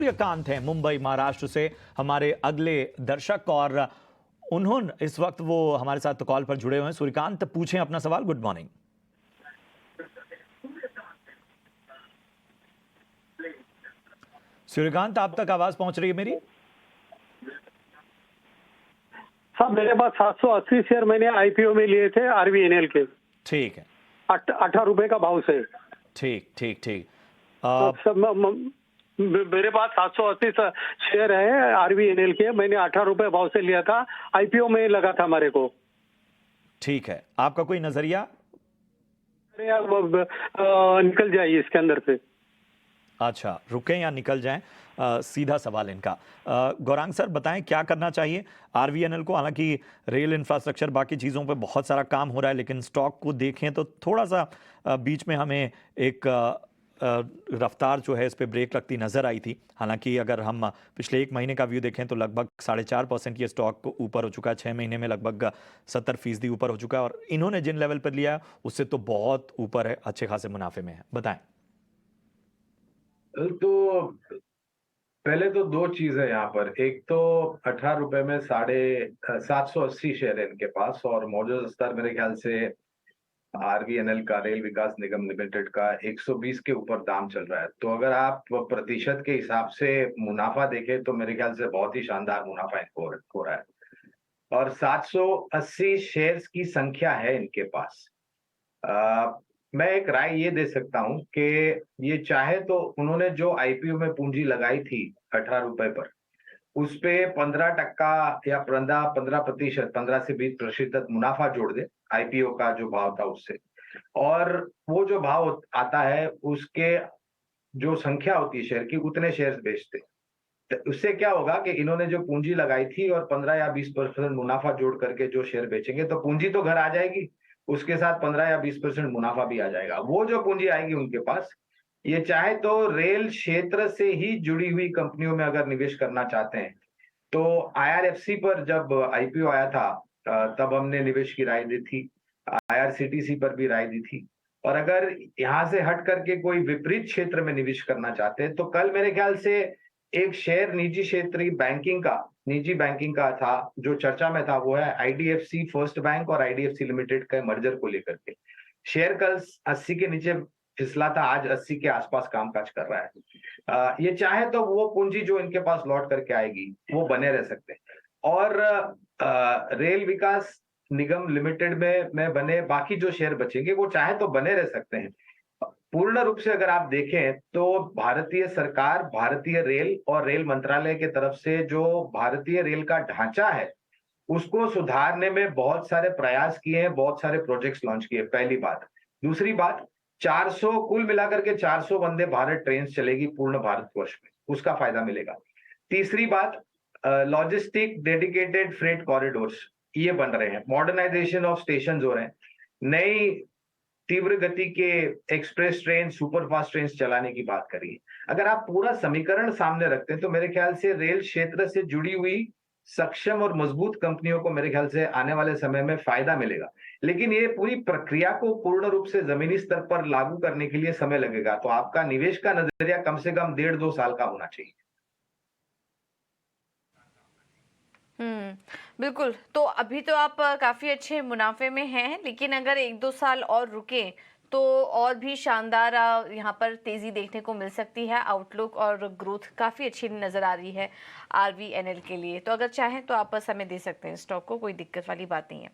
सूर्यकांत हैं मुंबई महाराष्ट्र से हमारे अगले दर्शक और उन्होंने इस वक्त वो हमारे साथ कॉल पर जुड़े हुए हैं। सूर्यकांत, पूछें अपना सवाल। Good morning. सूर्यकांत, आप तक आवाज पहुंच रही है मेरी? साहब मेरे पास 780 शेयर मैंने आईपीओ में लिए थे आरवीएनएल के। ठीक है। 18 रुपए का भाव से। ठीक ठीक ठीक। मेरे पास 780 शेयर है आरवीएनएल के। मैंने 18 रुपए भाव से लिया था। आईपीओ में लगा था हमारे को। ठीक है, आपका कोई नजरिया? निकल जाइए इसके अंदर से। अच्छा, रुकें या निकल जाएं? सीधा सवाल इनका। गौरांग सर, बताएं क्या करना चाहिए आरवीएनएल को? हालांकि रेल इंफ्रास्ट्रक्चर बाकी चीज़ों पे बहुत सारा काम हो रहा है, लेकिन स्टॉक को देखें तो थोड़ा सा बीच में हमें एक रफ्तार जो है इस पे ब्रेक लगती नज़र आई थी। हालांकि अगर हम पिछले 1 महीने का व्यू देखें तो लगभग 4.5% ये स्टॉक ऊपर हो चुका है। 6 महीने में लगभग 70% ऊपर हो चुका है, और इन्होंने जिन लेवल पर लिया उससे तो बहुत ऊपर है, अच्छे खासे मुनाफे में है। बताएं। तो पहले तो दो चीज है यहाँ पर। एक तो 18 रुपए में 780 शेयर है इनके पास, और मौजूदा स्तर मेरे ख्याल से आरवीएनएल का, रेल विकास निगम लिमिटेड का 120 के ऊपर दाम चल रहा है। तो अगर आप प्रतिशत के हिसाब से मुनाफा देखें तो मेरे ख्याल से बहुत ही शानदार मुनाफा इनको हो रहा है। और 780 शेयर्स की संख्या है इनके पास। मैं एक राय ये दे सकता हूं कि ये चाहे तो उन्होंने जो आईपीओ में पूंजी लगाई थी 18 रुपए पर, उस पे 15% या 15%, 15 से 20% मुनाफा जोड़ दे आईपीओ का जो भाव था उससे, और वो जो भाव आता है उसके जो संख्या होती है शेयर की, उतने शेयर्स बेचते। तो उससे क्या होगा कि इन्होंने जो पूंजी लगाई थी और 15 या 20% मुनाफा जोड़ करके जो शेयर बेचेंगे तो पूंजी तो घर आ जाएगी, उसके साथ 15 या 20% मुनाफा भी आ जाएगा। वो जो पूंजी आएगी उनके पास, ये चाहे तो रेल क्षेत्र से ही जुड़ी हुई कंपनियों में अगर निवेश करना चाहते हैं तो आईआरएफसी पर जब आईपीओ आया था तब हमने निवेश की राय दी थी, आईआरसीटीसी पर भी राय दी थी। और अगर यहां से हट करके कोई विपरीत क्षेत्र में निवेश करना चाहते हैं तो कल मेरे ख्याल से एक शेयर निजी बैंकिंग का था जो चर्चा में था, वो है आईडीएफसी फर्स्ट बैंक और आईडीएफसी लिमिटेड के मर्जर को लेकर के। शेयर कल 80 के नीचे फिसला था, आज 80 के आसपास कामकाज कर रहा है। ये चाहे तो वो पूंजी जो इनके पास लौट करके आएगी वो बने रह सकते हैं। और रेल विकास निगम लिमिटेड में बने बाकी जो शेयर बचेंगे वो चाहे तो बने रह सकते हैं। पूर्ण रूप से अगर आप देखें तो भारतीय सरकार, भारतीय रेल और रेल मंत्रालय के तरफ से जो भारतीय रेल का ढांचा है उसको सुधारने में बहुत सारे प्रयास किए हैं, बहुत सारे प्रोजेक्ट्स लॉन्च किए। पहली बात। दूसरी बात, 400 कुल मिलाकर के 400 वंदे भारत ट्रेन चलेगी पूर्ण भारतवर्ष में, उसका फायदा मिलेगा। तीसरी बात, लॉजिस्टिक डेडिकेटेड फ्रेट कॉरिडोर्स ये बन रहे हैं, मॉडर्नाइजेशन ऑफ स्टेशन हो रहे हैं, नई तीव्र गति के एक्सप्रेस ट्रेन, सुपरफास्ट ट्रेन चलाने की बात करिए। अगर आप पूरा समीकरण सामने रखते हैं तो मेरे ख्याल से रेल क्षेत्र से जुड़ी हुई सक्षम और मजबूत कंपनियों को मेरे ख्याल से आने वाले समय में फायदा मिलेगा। लेकिन ये पूरी प्रक्रिया को पूर्ण रूप से जमीनी स्तर पर लागू करने के लिए समय लगेगा। तो आपका निवेश का नजरिया कम से कम 1.5-2 साल का होना चाहिए। बिल्कुल। तो अभी तो आप काफी अच्छे मुनाफे में हैं, लेकिन अगर 1-2 साल और रुके तो और भी शानदार यहाँ पर तेजी देखने को मिल सकती है। आउटलुक और ग्रोथ काफी अच्छी नजर आ रही है आरवीएनएल के लिए। तो अगर चाहें तो आप समय दे सकते हैं स्टॉक को, कोई दिक्कत वाली बात नहीं है।